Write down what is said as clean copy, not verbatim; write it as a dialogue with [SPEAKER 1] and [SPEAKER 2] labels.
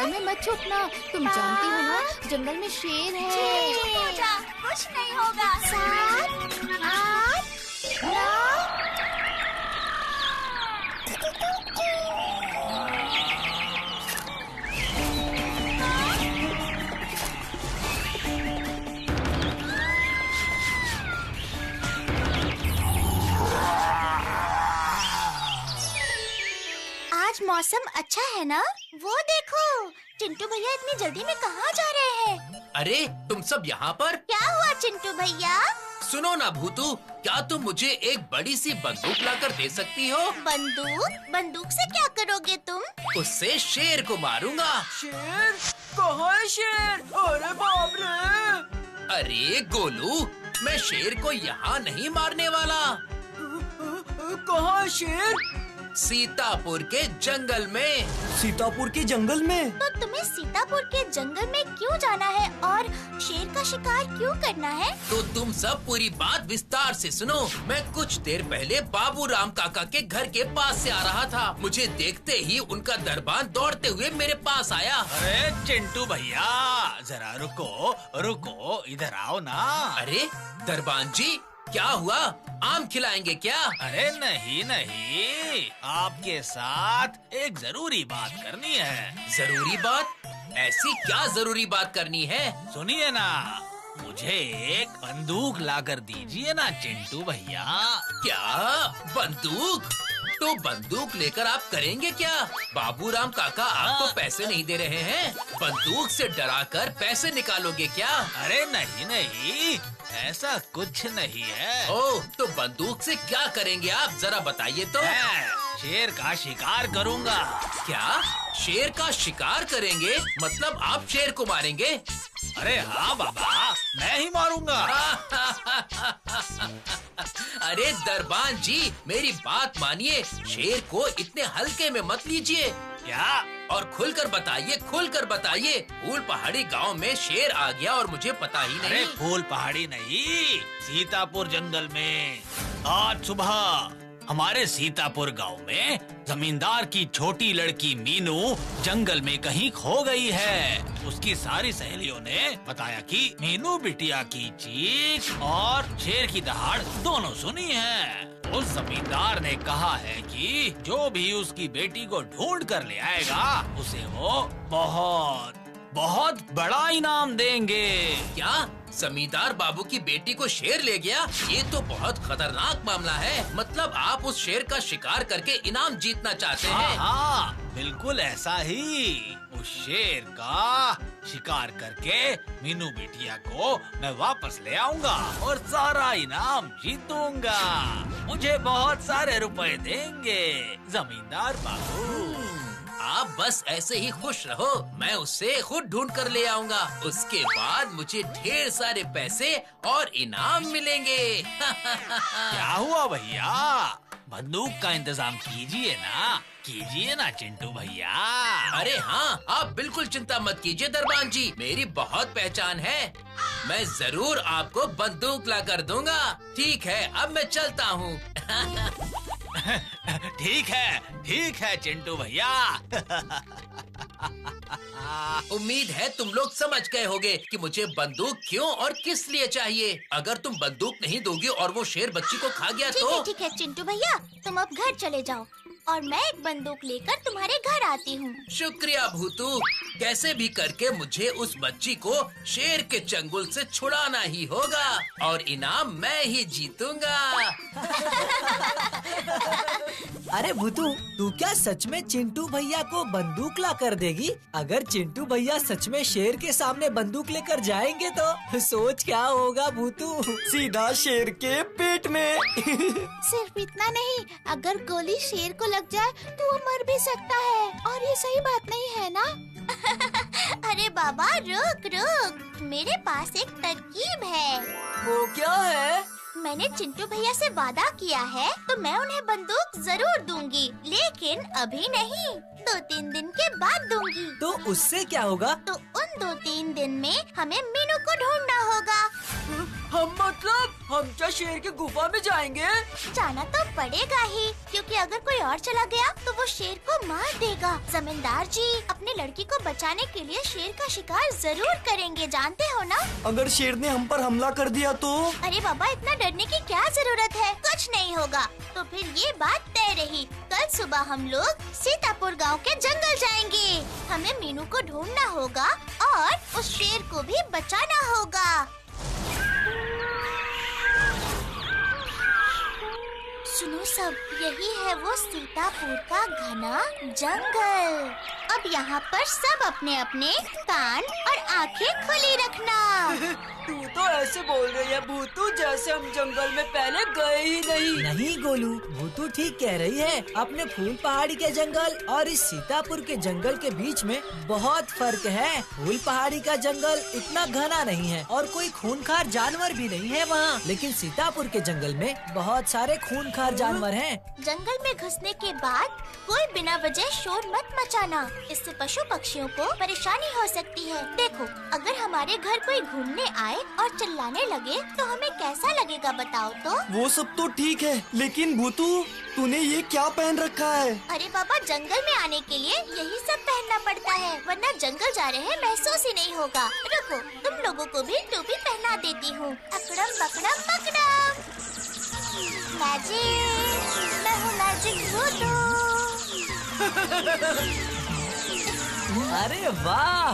[SPEAKER 1] जंगल में मत छुपना, तुम जानती हो ना जंगल में शेर है।
[SPEAKER 2] कुछ नहीं होगा। 7, 8, 9। आज मौसम अच्छा है ना? वो देखो, चिंटू भैया इतनी जल्दी में कहाँ जा रहे हैं?
[SPEAKER 3] अरे तुम सब यहाँ पर?
[SPEAKER 2] क्या हुआ चिंटू भैया?
[SPEAKER 3] सुनो ना भूतू, क्या तुम मुझे एक बड़ी सी बंदूक लाकर दे सकती हो?
[SPEAKER 2] बंदूक? बंदूक से क्या करोगे तुम?
[SPEAKER 3] उससे शेर को मारूंगा।
[SPEAKER 4] शेर? कहाँ है शेर? अरे बाप रे!
[SPEAKER 3] अरे गोलू, मैं शेर को यहाँ नहीं मारने वाला।
[SPEAKER 4] कहाँ है शेर?
[SPEAKER 3] सीतापुर के जंगल में।
[SPEAKER 4] सीतापुर के जंगल में?
[SPEAKER 2] तो तुम्हें सीतापुर के जंगल में क्यों जाना है और शेर का शिकार क्यों करना है?
[SPEAKER 3] तो तुम सब पूरी बात विस्तार से सुनो। मैं कुछ देर पहले बाबू राम काका के घर के पास से आ रहा था। मुझे देखते ही उनका दरबान दौड़ते हुए मेरे पास आया।
[SPEAKER 5] अरे चिंटू भैया, जरा रुको रुको, इधर आओ ना।
[SPEAKER 3] अरे दरबान जी, क्या हुआ? आम खिलाएंगे क्या?
[SPEAKER 5] अरे नहीं नहीं, आपके साथ एक जरूरी बात करनी है।
[SPEAKER 3] जरूरी बात? ऐसी क्या जरूरी बात करनी है?
[SPEAKER 5] सुनिए ना, मुझे एक बंदूक लाकर दीजिए ना चिंटू भैया।
[SPEAKER 3] क्या बंदूक? तो बंदूक लेकर आप करेंगे क्या? बाबूराम काका आपको पैसे नहीं दे रहे हैं, बंदूक से डराकर पैसे निकालोगे क्या?
[SPEAKER 5] अरे नहीं नहीं, ऐसा कुछ नहीं है।
[SPEAKER 3] ओह, तो बंदूक से क्या करेंगे आप, जरा बताइए तो।
[SPEAKER 5] मैं शेर का शिकार करूंगा।
[SPEAKER 3] क्या? शेर का शिकार करेंगे? मतलब आप शेर को मारेंगे?
[SPEAKER 5] अरे हाँ बाबा, मैं ही मारूंगा।
[SPEAKER 3] अरे दरबान जी, मेरी बात मानिए, शेर को इतने हल्के में मत लीजिए।
[SPEAKER 5] क्या?
[SPEAKER 3] और खुलकर बताइए, खुलकर बताइए। फूल पहाड़ी गांव में शेर आ गया और मुझे पता ही
[SPEAKER 5] अरे
[SPEAKER 3] नहीं।
[SPEAKER 5] फूल पहाड़ी नहीं, सीतापुर जंगल में आज सुबह हमारे सीतापुर गांव में जमींदार की छोटी लड़की मीनू जंगल में कहीं खो गई है। उसकी सारी सहेलियों ने बताया कि मीनू बिटिया की चीख और शेर की दहाड़ दोनों सुनी है। उस जमींदार ने कहा है कि जो भी उसकी बेटी को ढूंढ कर ले आएगा, उसे वो बहुत बहुत बड़ा इनाम देंगे।
[SPEAKER 3] क्या जमींदार बाबू की बेटी को शेर ले गया? ये तो बहुत खतरनाक मामला है। मतलब आप उस शेर का शिकार करके इनाम जीतना चाहते हैं?
[SPEAKER 5] हाँ, बिल्कुल ऐसा ही। उस शेर का शिकार करके मीनू बिटिया को मैं वापस ले आऊंगा और सारा इनाम जीतूंगा। मुझे बहुत सारे रुपए देंगे जमींदार बाबू।
[SPEAKER 3] आप बस ऐसे ही खुश रहो, मैं उससे खुद ढूंढ कर ले आऊंगा। उसके बाद मुझे ढेर सारे पैसे और इनाम मिलेंगे।
[SPEAKER 5] क्या हुआ भैया? बंदूक का इंतजाम कीजिए ना चिंटू भैया।
[SPEAKER 3] अरे हाँ, आप बिल्कुल चिंता मत कीजिए दरबान जी, मेरी बहुत पहचान है। मैं जरूर आपको बंदूक ला कर दूंगा। ठीक है, अब मैं चलता हूँ।
[SPEAKER 5] ठीक है चिंटू भैया।
[SPEAKER 3] उम्मीद है तुम लोग समझ गए होगे कि मुझे बंदूक क्यों और किस लिए चाहिए। अगर तुम बंदूक नहीं दोगे और वो शेर बच्ची को खा गया तो?
[SPEAKER 2] ठीक है चिंटू भैया, तुम अब घर चले जाओ और मैं एक बंदूक लेकर तुम्हारे घर आती हूँ।
[SPEAKER 3] शुक्रिया भूतू, कैसे भी करके मुझे उस बच्ची को शेर के चंगुल से छुड़ाना ही होगा और इनाम मैं ही जीतूंगा।
[SPEAKER 4] अरे भूतू, तू क्या सच में चिंटू भैया को बंदूक ला कर देगी? अगर चिंटू भैया सच में शेर के सामने बंदूक लेकर जाएंगे तो सोच क्या होगा भूतू? सीधा शेर के पेट में।
[SPEAKER 2] सिर्फ इतना नहीं, अगर गोली शेर को लग जाए तो वो मर भी सकता है और ये सही बात नहीं है ना? अरे बाबा रुक, मेरे पास एक तरकीब है।
[SPEAKER 4] वो क्या है?
[SPEAKER 2] मैंने चिंटू भैया से वादा किया है तो मैं उन्हें बंदूक जरूर दूंगी, लेकिन अभी नहीं, 2-3 दिन के बाद दूंगी।
[SPEAKER 4] तो उससे क्या होगा?
[SPEAKER 2] तो उन 2-3 दिन में हमें मीनू को ढूंढना होगा।
[SPEAKER 4] हम मतलब हम क्या शेर की गुफा में जाएंगे?
[SPEAKER 2] जाना तो पड़ेगा ही, क्योंकि अगर कोई और चला गया तो वो शेर को मार देगा। जमींदार जी अपनी लड़की को बचाने के लिए शेर का शिकार जरूर करेंगे, जानते हो ना?
[SPEAKER 6] अगर शेर ने हम पर हमला कर दिया तो?
[SPEAKER 2] अरे बाबा, इतना डरने की क्या जरूरत है, कुछ नहीं होगा। तो फिर ये बात तय रही, कल सुबह हम लोग सीतापुर गांव के जंगल जाएंगे। हमें मीनू को ढूंढना होगा और उस शेर को भी बचाना होगा। सुनो सब, यही है वो सीतापुर का घना जंगल। अब यहाँ पर सब अपने अपने कान और आंखें खुली रखना।
[SPEAKER 4] तू तो ऐसे बोल रही है भूतू जैसे हम जंगल में पहले गए ही नहीं। नहीं गोलू, भूतू ठीक कह रही है। अपने फूल पहाड़ी के जंगल और इस सीतापुर के जंगल के बीच में बहुत फर्क है। फूल पहाड़ी का जंगल इतना घना नहीं है और कोई खूंखार जानवर भी नहीं है वहाँ, लेकिन सीतापुर के जंगल में बहुत सारे खूंखार जानवर हैं।
[SPEAKER 2] जंगल में घुसने के बाद कोई बिना वजह शोर मत मचाना, इससे पशु पक्षियों को परेशानी हो सकती है। देखो, अगर हमारे घर कोई घूमने आए और चिल्लाने लगे तो हमें कैसा लगेगा बताओ तो?
[SPEAKER 6] वो सब तो ठीक है, लेकिन भूतू तूने ये क्या पहन रखा है?
[SPEAKER 2] अरे बाबा, जंगल में आने के लिए यही सब पहनना पड़ता है, वरना जंगल जा रहे हैं महसूस ही नहीं होगा। रुको, तुम लोगों को भी टोपी पहना देती हूँ। अकड़म बकड़म पकड़म, मैजिक, मैं हूँ मैजिक भूतू।
[SPEAKER 4] अरे वाह!